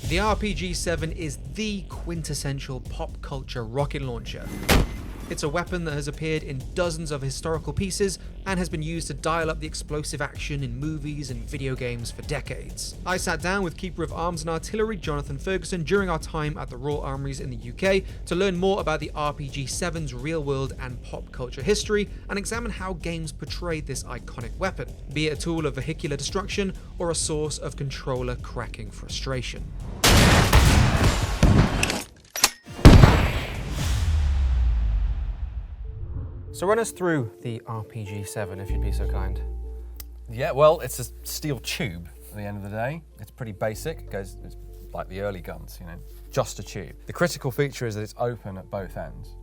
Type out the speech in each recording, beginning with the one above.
The RPG-7 is the quintessential pop culture rocket launcher. It's a weapon that has appeared in dozens of historical pieces and has been used to dial up the explosive action in movies and video games for decades. I sat down with Keeper of Arms and Artillery Jonathan Ferguson during our time at the Royal Armouries in the UK to learn more about the RPG-7's real-world and pop culture history and examine how games portrayed this iconic weapon, be it a tool of vehicular destruction or a source of controller cracking frustration. So run us through the RPG-7, if you'd be so kind. Yeah, well, it's a steel tube at the end of the day. It's pretty basic. It's like the early guns, just a tube. The critical feature is that it's open at both ends.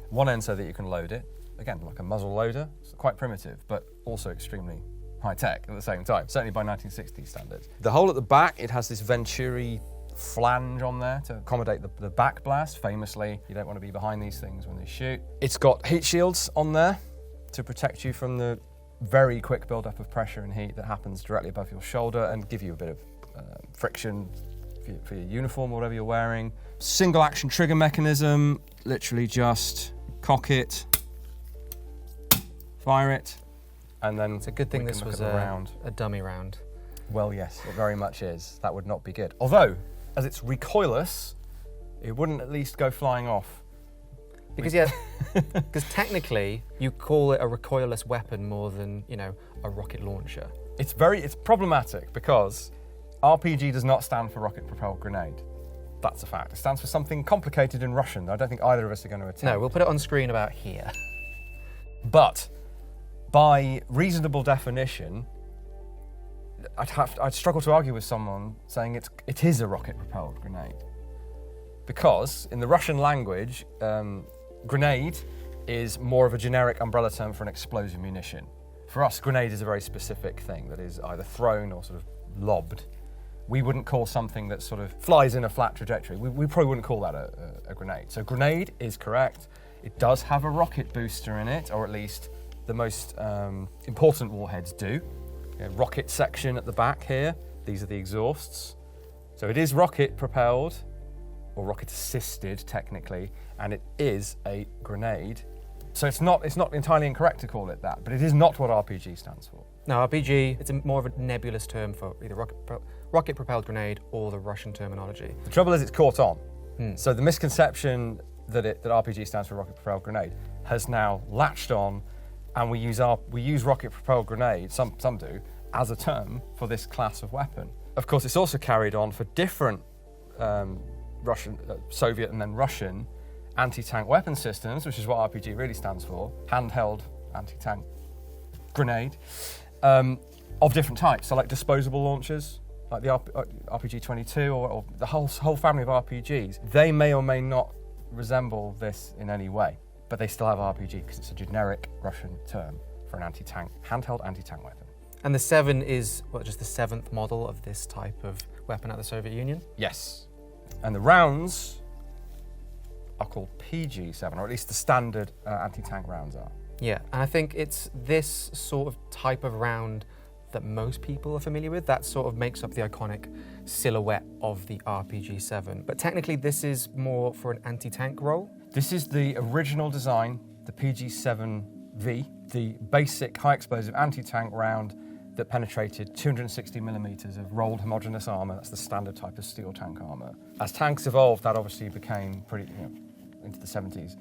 One end so that you can load it. Again, like a muzzle loader. It's quite primitive, but also extremely high-tech at the same time, certainly by 1960s standards. The hole at the back, it has this Venturi flange on there to accommodate the back blast. Famously, you don't want to be behind these things when they shoot. It's got heat shields on there to protect you from the very quick build-up of pressure and heat that happens directly above your shoulder and give you a bit of friction for your uniform or whatever you're wearing. Single action trigger mechanism, literally just cock it, fire it, and then it's a good thing this was a dummy round. Well, yes, it very much is. That would not be good. Although, as it's recoilless, it wouldn't at least go flying off. Because technically, you call it a recoilless weapon more than, a rocket launcher. It's problematic because RPG does not stand for rocket propelled grenade. That's a fact. It stands for something complicated in Russian that I don't think either of us are going to attempt. No, we'll put it on screen about here. But by reasonable definition, I'd struggle to argue with someone saying it is a rocket-propelled grenade. Because in the Russian language, grenade is more of a generic umbrella term for an explosive munition. For us, grenade is a very specific thing that is either thrown or sort of lobbed. We wouldn't call something that sort of flies in a flat trajectory. We probably wouldn't call that a grenade. So grenade is correct. It does have a rocket booster in it, or at least the most important warheads do. Rocket section at the back here. These are the exhausts. So it is rocket propelled, or rocket assisted technically, and it is a grenade. So it's not entirely incorrect to call it that, but it is not what RPG stands for. No, RPG, it's more of a nebulous term for either rocket propelled grenade or the Russian terminology. The trouble is it's caught on. So the misconception that RPG stands for rocket propelled grenade has now latched on, and we use rocket-propelled grenade, some do, as a term for this class of weapon. Of course, it's also carried on for different Soviet and then Russian anti-tank weapon systems, which is what RPG really stands for, handheld anti-tank grenade, of different types. So like disposable launchers, like the RPG-22 or the whole family of RPGs. They may or may not resemble this in any way, but they still have RPG because it's a generic Russian term for an handheld anti-tank weapon. And the 7 is, just the 7th model of this type of weapon at the Soviet Union? Yes. And the rounds are called PG-7, or at least the standard anti-tank rounds are. Yeah, and I think it's this sort of type of round that most people are familiar with. That sort of makes up the iconic silhouette of the RPG-7. But technically, this is more for an anti-tank role. This is the original design, the PG-7V, the basic high-explosive anti-tank round that penetrated 260 millimeters of rolled homogeneous armor. That's the standard type of steel tank armor. As tanks evolved, that obviously became pretty, into the 70s,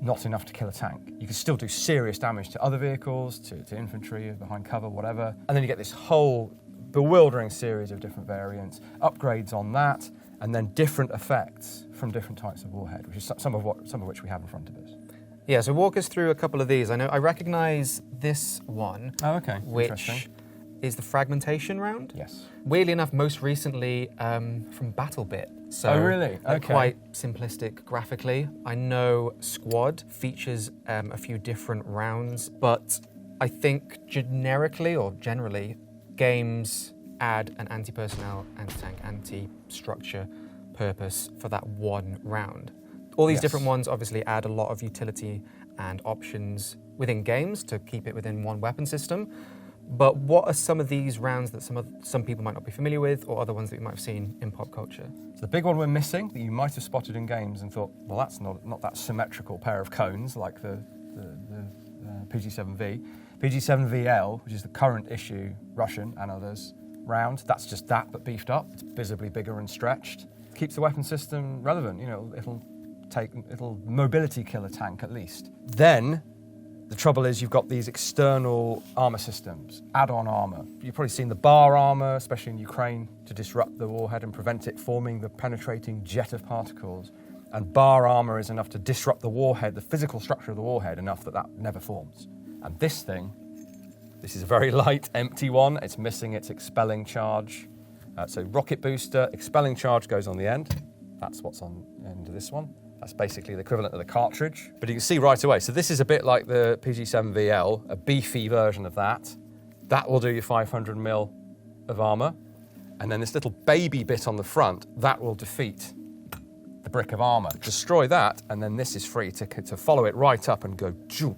not enough to kill a tank. You could still do serious damage to other vehicles, to infantry, behind cover, whatever. And then you get this whole bewildering series of different variants, upgrades on that, and then different effects from different types of warhead, which is some of which we have in front of us. Yeah, so walk us through a couple of these. I recognise this one. Oh, okay. Which is the Fragmentation round. Yes. Weirdly enough, most recently from BattleBit. So oh, really? Okay. Quite simplistic graphically. I know Squad features a few different rounds, but I think generically or generally, games add an anti-personnel, anti-tank, anti-structure purpose for that one round. All these different ones obviously add a lot of utility and options within games to keep it within one weapon system. But what are some of these rounds that some people might not be familiar with, or other ones that we might have seen in pop culture? So the big one we're missing that you might have spotted in games and thought, well, that's not that symmetrical pair of cones like the PG-7V. PG-7VL, which is the current issue Russian and others round, that's just that but beefed up. It's visibly bigger and stretched. Keeps the weapon system relevant. You know, it'll mobility kill a tank at least. Then the trouble is you've got these external armor systems, add-on armor. You've probably seen the bar armor, especially in Ukraine, to disrupt the warhead and prevent it forming the penetrating jet of particles. And bar armor is enough to disrupt the warhead, the physical structure of the warhead, enough that never forms. And this is a very light, empty one. It's missing its expelling charge. So rocket booster, expelling charge goes on the end. That's what's on the end of this one. That's basically the equivalent of the cartridge. But you can see right away, so this is a bit like the PG-7VL, a beefy version of that. That will do you 500 mil of armor. And then this little baby bit on the front, that will defeat the brick of armor. Destroy that, and then this is free to follow it right up and go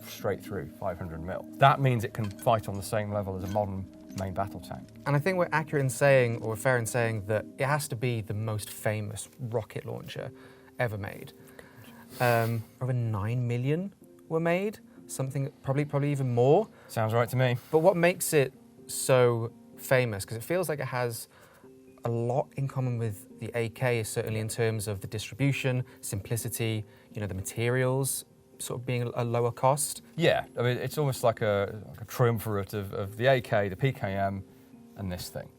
straight through 500 mil. That means it can fight on the same level as a modern main battle tank. And I think we're accurate in saying, or fair in saying, that it has to be the most famous rocket launcher ever made. Over 9 million were made, something probably even more. Sounds right to me. But what makes it so famous, because it feels like it has a lot in common with the AK, certainly in terms of the distribution, simplicity, the materials sort of being a lower cost. Yeah, I mean, it's almost like a triumvirate of the AK, the PKM, and this thing.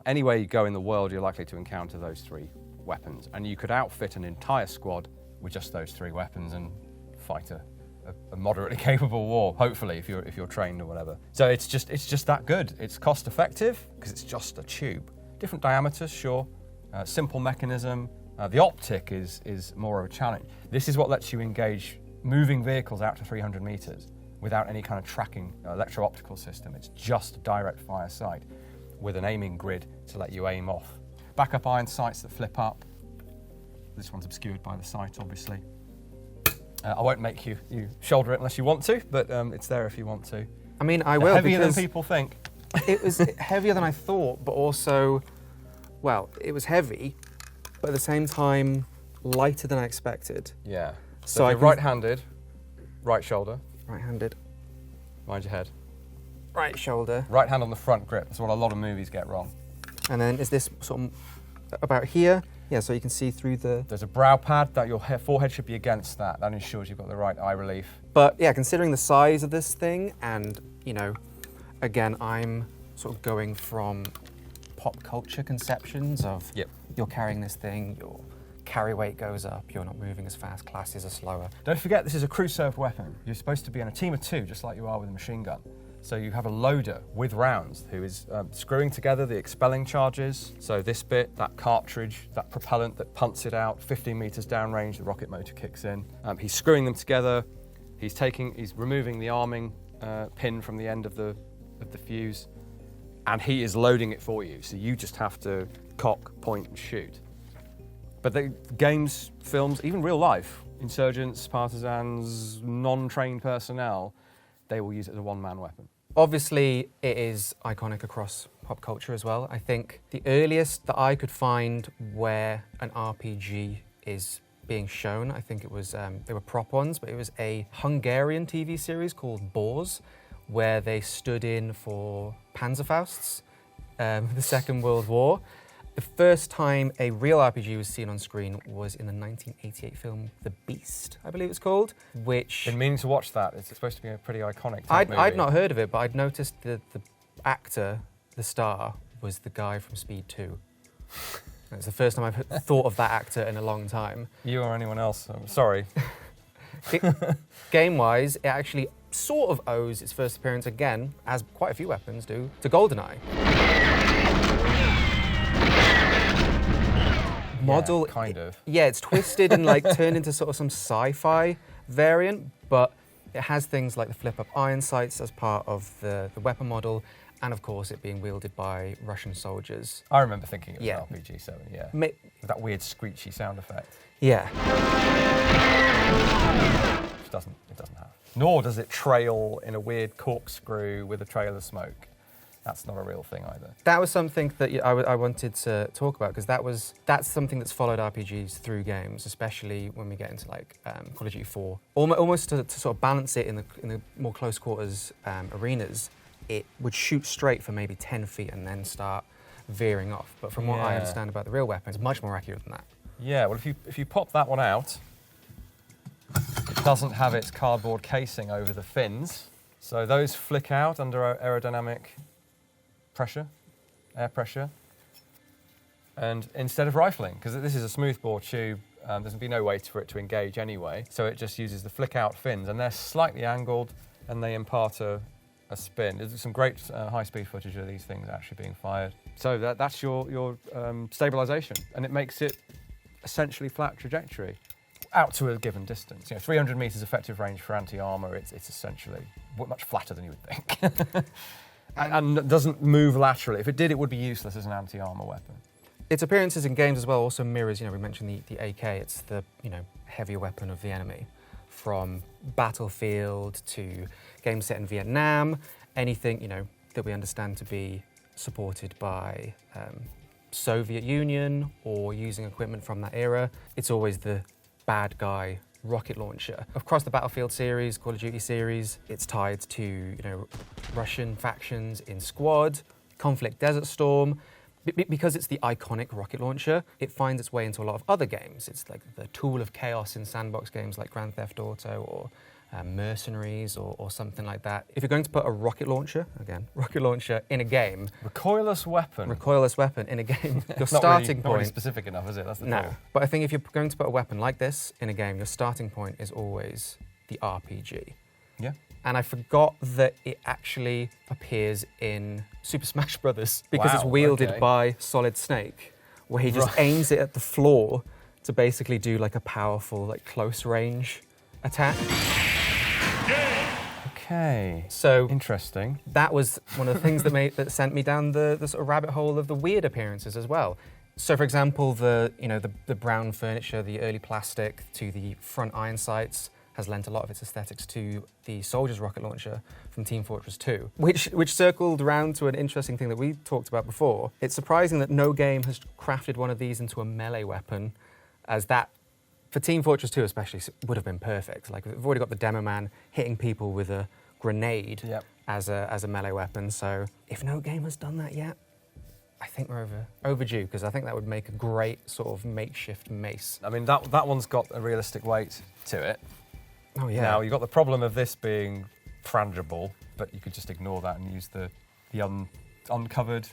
Anywhere you go in the world, you're likely to encounter those three weapons, and you could outfit an entire squad with just those three weapons and fight a moderately capable war, hopefully, if you're trained or whatever. So it's just that good. It's cost effective because it's just a tube. Different diameters, sure. Simple mechanism. The optic is more of a challenge. This is what lets you engage moving vehicles out to 300 meters without any kind of tracking electro-optical system. It's just a direct fire sight with an aiming grid to let you aim off. Backup iron sights that flip up. This one's obscured by the sight, obviously. I won't make you shoulder it unless you want to, but it's there if you want to. I mean, I will. Heavier than people think. It was heavier than I thought, but also, well, it was heavy, but at the same time, lighter than I expected. Yeah. So you're right-handed, right shoulder. Right-handed. Mind your head. Right shoulder. Right hand on the front grip. That's what a lot of movies get wrong. And then is this sort of about here? Yeah, so you can see through the... There's a brow pad that your forehead should be against that. That ensures you've got the right eye relief. But yeah, considering the size of this thing and, again, I'm sort of going from pop culture conceptions of you're carrying this thing, your carry weight goes up, you're not moving as fast, classes are slower. Don't forget, this is a crew-served weapon. You're supposed to be in a team of two, just like you are with a machine gun. So you have a loader with rounds who is screwing together the expelling charges. So this bit, that cartridge, that propellant that punts it out, 15 meters downrange, the rocket motor kicks in. He's screwing them together. He's removing the arming pin from the end of the fuse, and he is loading it for you. So you just have to cock, point, and shoot. But the games, films, even real life, insurgents, partisans, non-trained personnel, they will use it as a one-man weapon. Obviously, it is iconic across pop culture as well. I think the earliest that I could find where an RPG is being shown, I think it was, they were prop ones, but it was a Hungarian TV series called Boars, where they stood in for Panzerfausts, the Second World War. The first time a real RPG was seen on screen was in the 1988 film The Beast, I believe it's called, which... Been meaning to watch that. It's supposed to be a pretty iconic I'd movie. not heard of it, but I'd noticed the actor, the star, was the guy from Speed 2. It's the first time I've thought of that actor in a long time. You or anyone else, I'm sorry. Game-wise, it actually sort of owes its first appearance again, as quite a few weapons do, to GoldenEye. Model, yeah, kind of. Yeah, it's twisted and turned into sort of some sci-fi variant, but it has things like the flip-up iron sights as part of the weapon model, and of course it being wielded by Russian soldiers. I remember thinking it was Yeah. an RPG-7, yeah. With that weird screechy sound effect. Yeah. Which it doesn't have. Nor does it trail in a weird corkscrew with a trail of smoke. that's not a real thing either. That was something that I wanted to talk about, because that's something that's followed RPGs through games, especially when we get into like Call of Duty 4. Almost to sort of balance it in the more close quarters arenas, it would shoot straight for maybe 10 feet and then start veering off. But from what I understand about the real weapon, it's much more accurate than that. Yeah, well, if you pop that one out, it doesn't have its cardboard casing over the fins, so those flick out under aerodynamic pressure, air pressure, and instead of rifling, because this is a smoothbore tube, there's going to be no way for it to engage anyway, so it just uses the flick out fins, and they're slightly angled, and they impart a spin. There's some great high-speed footage of these things actually being fired. So that's your stabilisation, and it makes it essentially flat trajectory out to a given distance. 300 metres effective range for anti-armour, it's essentially much flatter than you would think. and doesn't move laterally. If it did, it would be useless as an anti-armour weapon. Its appearances in games as well also mirrors, we mentioned the AK, it's the, heavier weapon of the enemy. From Battlefield to games set in Vietnam, anything, that we understand to be supported by Soviet Union or using equipment from that era, it's always the bad guy rocket launcher. Across the Battlefield series, Call of Duty series, it's tied to, Russian factions in Squad, Conflict Desert Storm. Because it's the iconic rocket launcher, it finds its way into a lot of other games. It's like the tool of chaos in sandbox games like Grand Theft Auto or Mercenaries or something like that. If you're going to put a rocket launcher in a game... Recoilless weapon in a game, your starting point... Not really specific enough, is it? That's the problem. But I think if you're going to put a weapon like this in a game, your starting point is always the RPG. Yeah. And I forgot that it actually appears in Super Smash Bros. Because it's wielded by Solid Snake, where he just aims it at the floor to basically do like a powerful, like close range attack. Okay. So interesting. That was one of the things that sent me down the sort of rabbit hole of the weird appearances as well. So, for example, the brown furniture, the early plastic to the front iron sights, has lent a lot of its aesthetics to the Soldier's rocket launcher from Team Fortress 2, which circled around to an interesting thing that we talked about before. It's surprising that no game has crafted one of these into a melee weapon, as that, for Team Fortress 2 especially, would have been perfect. Like, we've already got the demo man hitting people with a grenade as a melee weapon, so if no game has done that yet, I think we're overdue, because I think that would make a great sort of makeshift mace. I mean, that one's got a realistic weight to it. Oh, yeah. Now, you've got the problem of this being frangible, but you could just ignore that and use the uncovered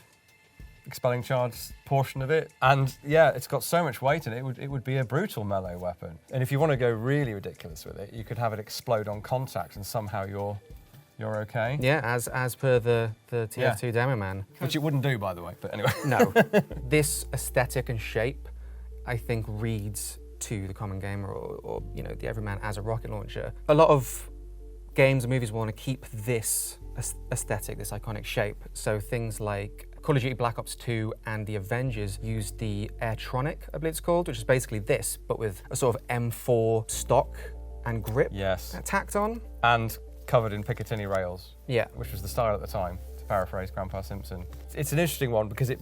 expelling charge portion of it. And yeah, it's got so much weight in it, it would be a brutal melee weapon. And if you want to go really ridiculous with it, you could have it explode on contact and somehow you're okay. Yeah, as per the TF2 demo man. Which it wouldn't do, by the way, but anyway. No. This aesthetic and shape, I think, reads to the common gamer or the everyman as a rocket launcher. A lot of games and movies want to keep this aesthetic, this iconic shape. So things like Call of Duty Black Ops 2 and the Avengers used the Airtronic, I believe it's called, which is basically this, but with a sort of M4 stock and grip tacked on. And covered in Picatinny rails. Yeah. Which was the style at the time, to paraphrase Grandpa Simpson. It's an interesting one because it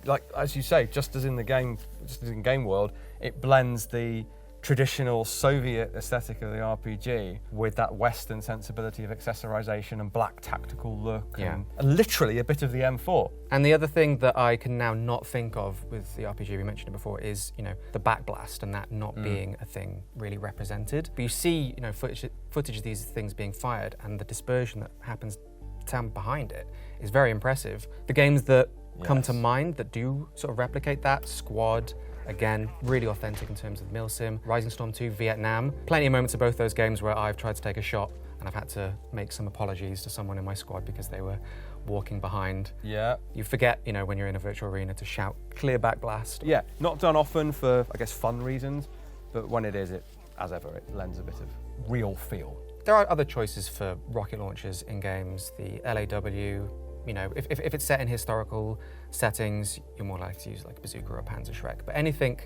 like, as you say, just as in game world, it blends the traditional Soviet aesthetic of the RPG with that Western sensibility of accessorization and black tactical look and literally a bit of the M4. And the other thing that I can now not think of with the RPG, we mentioned it before, is the backblast and that not being a thing really represented. But you see footage of these things being fired, and the dispersion that happens down behind it is very impressive. The games that come to mind that do sort of replicate that, Squad, again, really authentic in terms of milsim. Rising Storm 2, Vietnam. Plenty of moments of both those games where I've tried to take a shot and I've had to make some apologies to someone in my squad because they were walking behind. Yeah. You forget, when you're in a virtual arena to shout, clear back blast. Yeah, not done often for, I guess, fun reasons, but when it is, as ever, it lends a bit of real feel. There are other choices for rocket launchers in games. The LAW, if it's set in historical settings, you're more likely to use like a bazooka or a Panzerschreck. But anything,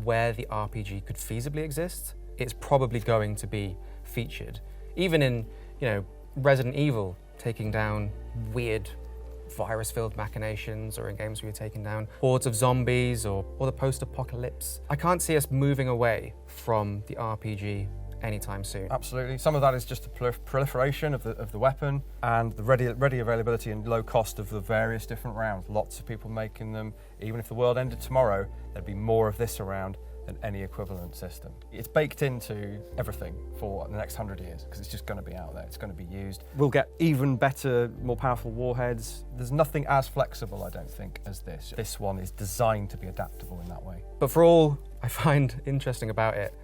where the RPG could feasibly exist, it's probably going to be featured. Even in, Resident Evil, taking down weird virus-filled machinations, or in games where you're taking down hordes of zombies or the post-apocalypse. I can't see us moving away from the RPG anytime soon. Absolutely. Some of that is just the proliferation of the weapon and the ready availability and low cost of the various different rounds. Lots of people making them. Even if the world ended tomorrow, there'd be more of this around than any equivalent system. It's baked into everything for the next 100 years because it's just going to be out there. It's going to be used. We'll get even better, more powerful warheads. There's nothing as flexible, I don't think, as this. This one is designed to be adaptable in that way. But for all I find interesting about it,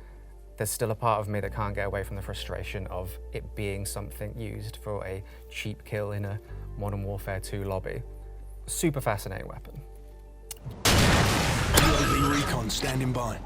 there's still a part of me that can't get away from the frustration of it being something used for a cheap kill in a Modern Warfare 2 lobby. Super fascinating weapon. UAV recon standing by.